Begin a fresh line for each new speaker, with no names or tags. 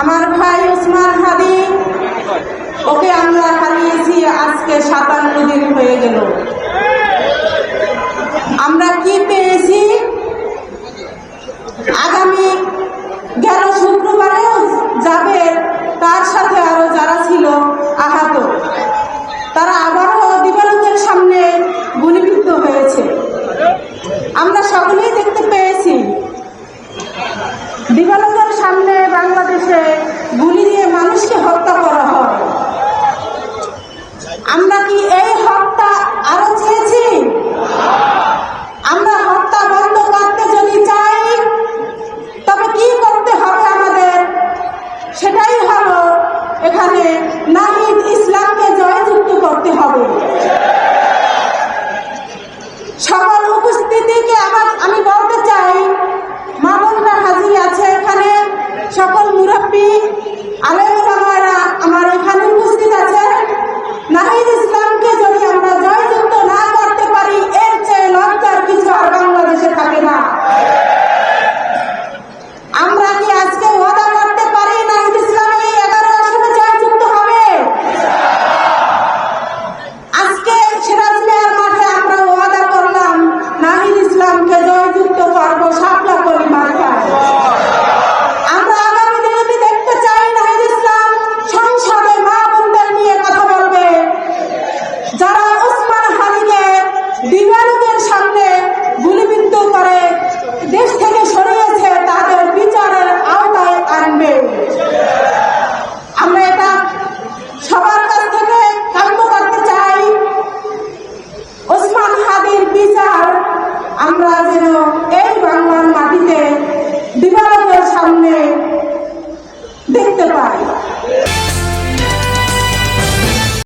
আমার ভাই ওসমান হাদি, ওকে আমরা হারিয়েছি আজকে 57 দিন হয়ে গেল। আমরা কি পেয়েছি? আগামী গেল শুক্রবারেও যাবে, তার সাথে আরো যারা ছিল আহত, তারা আবারও দিবালোকের সামনে গুলিবিদ্ধ হয়েছে। আমরা সকলেই দেখতে পেয়েছি দিবালোকের সামনে বাংলাদেশে গুলি দিয়ে মানুষকে হত্যা করা হয়। আমরা কি এই হত্যা আরো চেয়েছি? আমরা হত্যা বন্ধ করতে যদি চাই, তবে কি করতে হবে আমাদের? সেটাই হলো এখানে নাহিদ ইসলামকে জয়যুক্ত করতে হবে। সকল উপস্থিতিকে আমি বলতে চাই, মা বোনরা হাজির আছে এখানে, সকল মুরব্বী আলেম ওলামারা আমার এখানে উপস্থিত আছে। নাহিদ ইসলামকে যদি আমরা জয়যুক্ত না করতে পারি, এর চেয়ে লজ্জার কিছু আর বাংলাদেশে থাকে না। আমরা কি আজকে ওয়াদা করতে পারি নাহিদ ইসলাম এই 11 আসনে জয়যুক্ত হবে? আজকে সিরাজ মিয়ার মাঠে আমরা ওয়াদা করলাম নাহিদ ইসলামকে জয়যুক্ত করব শাপলা কলি মার্কায়। আমরা আগামী দিনে দেখতে চাই নাহিদ ইসলাম সংসদে মা বোনদের নিয়ে কথা বলবে। যারা ওসমান হাদিকে দিবালোকের সামনে গুলিবিদ্ধ করে দেশ থেকে সরিয়েছে, তাদের বিচারের আওতায় আনবে। আমরা এটা সবার কাছ থেকে কাম্য করতে চাই। ওসমান হাদির বিচার আমরা যেন এই বাংলার মাটিতে দিবালোকের সামনে দেখতে পাই।